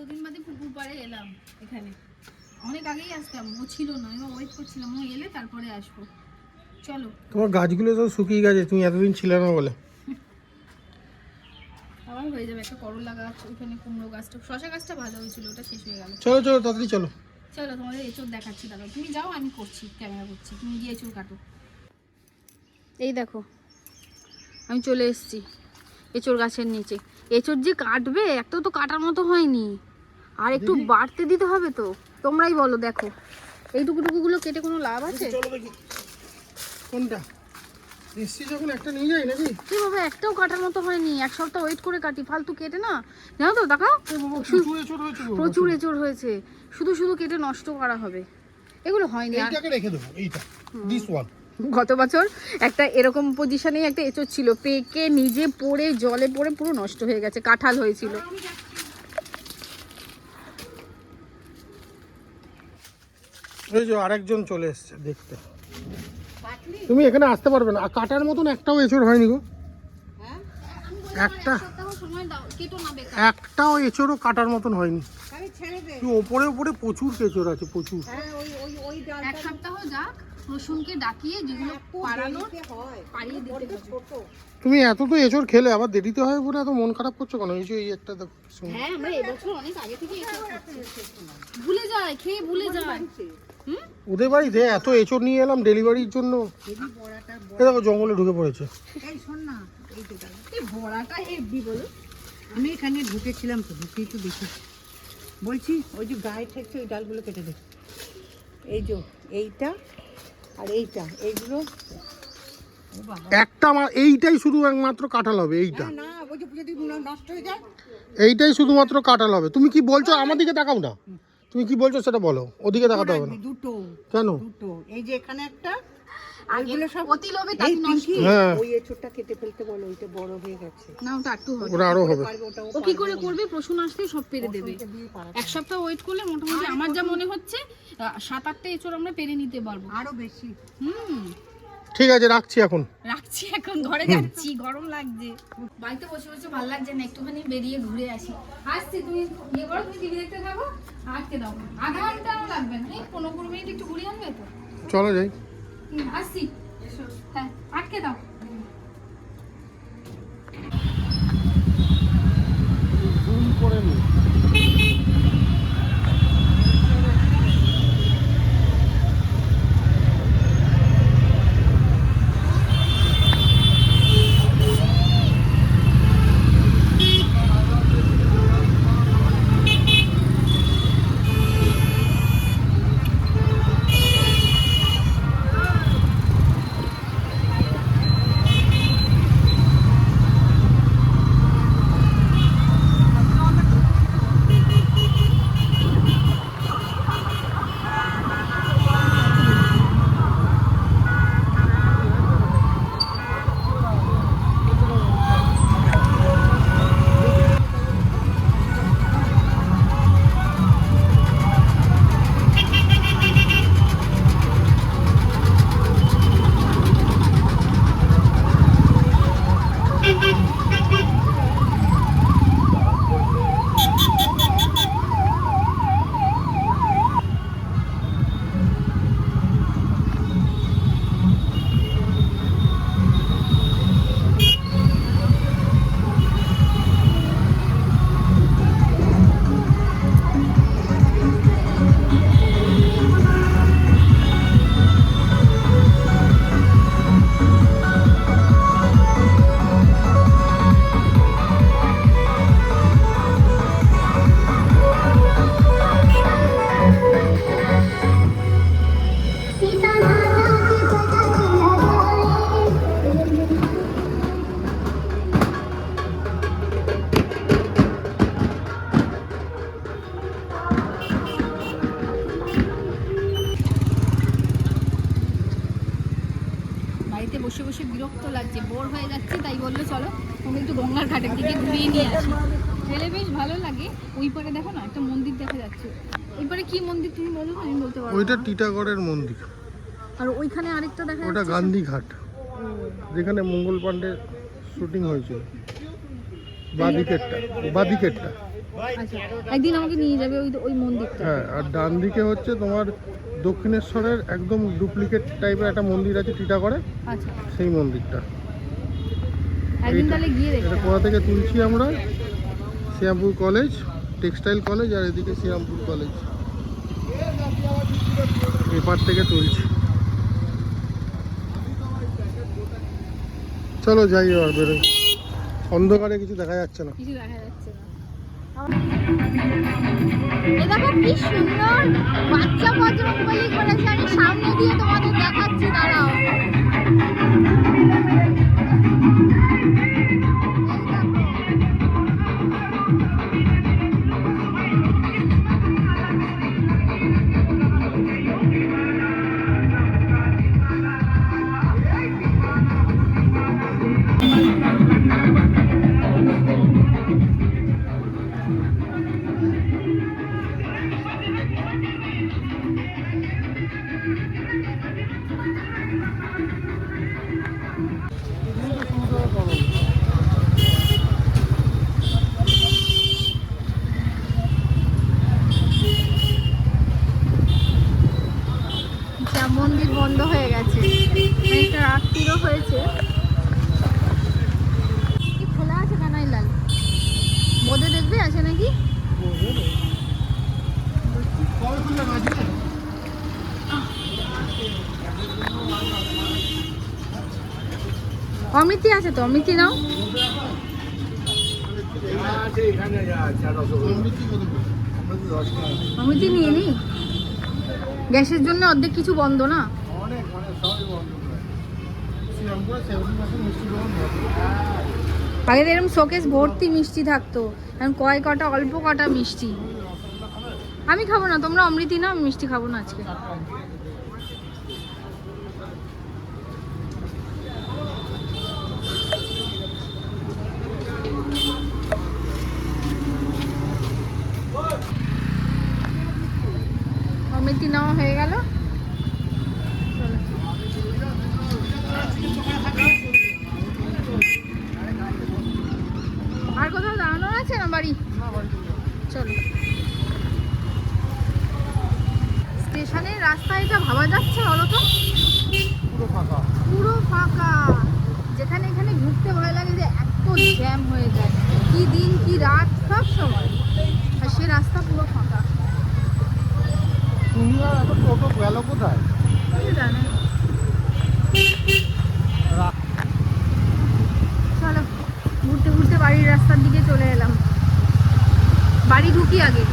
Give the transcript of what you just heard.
কতদিন বাদে পুকুর পাড়ে এলাম এখানে। অনেক আগেই আসতাম, ও ছিল না, আমি ওয়েট করছিলাম ও এলে তারপরে আসবো। চলো। তোমার গাছগুলো তো শুকিয়ে গেছে, তুমি এতদিন ছিলে না বলে। আবার হয়ে যাবে। একটা করলা গাছ, ওখানে কুমড়ো গাছটা, শশা গাছটা ভালো হয়েছিল, ওটা শেষ হয়ে গেল। চলো চলো তাড়াতাড়ি চলো। চলো তোমাদের এঁচড় দেখাচ্ছি, দাঁড়াও তুমি যাও, আমি করছি, ক্যামেরা করছি, তুমি গিয়ে এঁচড় কাটো। এই দেখো আমি চলে এসেছি এঁচড় গাছের নিচে। এঁচড় যে কাটবে, একটা তো কাটার মতো হয়নি, আর একটু বাড়তে দিতে হবে তো। তোমরাই বলো। দেখো এইটুকুটুকুগুলো কেটে কোনো লাভ আছে? চলো দেখি কোনটা এসছি, যখন একটা নিয়ে যাই নাকি? কিভাবে একটাও কাটার মতো হয়নি, এক সপ্তাহ ওয়েট করে কাটি, ফালতু কেটে না, জানো তো। দেখাও প্রচুর এঁচড় হয়েছে, শুধু শুধু কেটে নষ্ট করা হবে, এগুলো হয়নি। এইটাকে রেখে দেবো, এইটা দিস ওয়ান। গত বছর একটা এরকম পজিশনেই একটা এঁচড় ছিল, পেকে নিজে পড়ে জলে পড়ে পুরো নষ্ট হয়ে গেছে, কাঁঠাল হয়েছিল। এই যে আরেকজন চলে এসছে দেখতে। তুমি এখানে আসতে পারবে না, আর কাটার মতন একটাও এঁচড় হয়নি গো। একটাও এঁচড়ও কাটার মতন হয়নি। ওপরে ওপরে প্রচুর এঁচড় আছে, প্রচুর। এক সপ্তাহ যাক, রসুনকে ডাকিয়ে যেগুলো পাড়ানোর পাড়িয়ে দিতে হবে। তুমি এত তো এঁচড় খেলে, আবার দেরিতে হয় বলে এত মন খারাপ করছো কেন? এই যে এই একটা দেখো। হ্যাঁ, আমরা এবছর অনেক আগে থেকে এঁচড় খাচ্ছি, ভুলে যায়, খেয়ে ভুলে যায়। ওদের বাড়িতে এত এঁচড় নিয়ে এলাম ডেলিভারির জন্য, দেখো জঙ্গলে ঢুকে পড়েছে। আমি এখানে ঢুকেছিলাম তো, ঢুকেই তো দেখি, বলছি ওই যে গায়ে ঠেকছে ওই ডালগুলো কেটে দে। এই যে এইটা আর এইটা, এইগুলো একটা এইটাই শুধু একমাত্র কাঁঠাল হবে, এইটা। না ওই যে যদি নষ্ট হয়ে যায়, এইটাই শুধুমাত্র কাঁঠাল হবে। তুমি কি বলছো? আমার দিকে তাকাও না, তুমি কি বলছো সেটা বলো, ওদিকে তাকাতে হবে না। দুটো কেন? দুটো, এই যে এখানে একটা, এগুলো সব অতি লোভে তাই নষ্ট। হ্যাঁ, ওই এঁচড়টা কেটে ফেলতে বলো, ওইটা বড় হয়ে গেছে। না, ওটা একটু হবে, ওটা আরো হবে। ও কি করে করবে? প্রশ্ন আসলে সব পেরে দেবে। এক সপ্তাহ ওয়েট করলে মোটামুটি আমার যা মনে হচ্ছে 7-8টা এঁচড় আমরা পেরে নিতে পারবো, আরো বেশি। ঠিক আছে, রাখছি এখন। রাখছি এখন, ঘরে যাচ্ছি, গরম লাগছে। বাড়িতে বসে বসে ভালো লাগছে না, একটুখানি বেরিয়ে ঘুরে আসি। আসছি, তুমি ইয়ে করো, তুমি টিভি দেখতে থাকো, আটকে দাও। আধা ঘন্টাও লাগবে না, এই 15-20 মিনিট একটু ঘুরে আনবে তো। চলো যাই। আসছি, হ্যাঁ, আটকে দাও। বাড়িতে বসে বসে বিরক্ত লাগছে, বোর হয়ে যাচ্ছে, তাই বললো চলো তুমি একটু গঙ্গার ঘাটের দিকে ঘুরিয়ে নিয়ে আসি। গেলে বেশ ভালো লাগে। ওই পারে দেখো না একটা মন্দির দেখা যাচ্ছে, ওই পারে কি মন্দির তুমি বলো, আমি বলতে পারবো। ওইটা টিটাগড়ের মন্দির, আর ওইখানে আরেকটা দেখা ওটা যাচ্ছে, গান্ধী ঘাট, যেখানে মঙ্গল পাণ্ডের শুটিং হয়েছিল। বাদিকেরটা আচ্ছা, একদিন আমাকে নিয়ে যাবে ওই ওই মন্দিরটা। হ্যাঁ, আর ডান দিকে হচ্ছে তোমার দক্ষিণেশ্বরের একদম ডুপ্লিকেট টাইপের একটা মন্দির আছে টিটাগড়ে, আচ্ছা, সেই মন্দিরটা। একদিন এইটা- তাহলে গিয়ে এটা দেখতে কোথা থেকে তুলছি আমরা? শ্রীরামপুর কলেজ, টেক্সটাইল কলেজ, আর এদিকে শ্রীরামপুর কলেজ, এপার থেকে তুলছি। চলো যাই, আর বেরোই, অন্ধকারে কিছু দেখা যাচ্ছে না। কিছু দেখা যাচ্ছে না। এ দেখো কি সুন্দর বাচ্চা বজরংবলী করেছে, আমি সামনে দিয়ে তোমাদের দেখাচ্ছি, দাঁড়াও। যা মন্দির বন্ধ হয়ে গেছে, একটা রাত্রিরও হয়েছে। কি খোলা আছে কানাই লাল, বোধে দেখবে আছে নাকি? অমৃতি আছে তো, অমৃতি নাও। অমৃতি নিয়ে নি, গ্যাসের জন্য অর্ধেক কিছু বন্ধ না। আগে এরকম শোকেস ভর্তি মিষ্টি থাকতো, এখন কটা অল্প কটা মিষ্টি। আমি খাবো না, তোমরা অমৃতি না, আমি মিষ্টি খাবো না আজকে। অমৃতি নেওয়া হয়ে গেল। আর কোথাও দাঁড়ানো আছে না বাড়ি? চলো। স্টেশনের রাস্তা এটা ভাবা যাচ্ছে বলো তো? পুরো ফাঁকা, পুরো ফাঁকা। যেখানে এখানে ঘুরতে ভয় লাগে যে এত জ্যাম হয়ে যায়, কি দিন কি রাত সব সময়, আর সে রাস্তা পুরো ফাঁকা। তুমি আর এত টোটো গেল কোথায়? জানে। চলো ঘুরতে ঘুরতে বাড়ির রাস্তার দিকে চলে এলাম, বাড়ি ঢুকি আগে।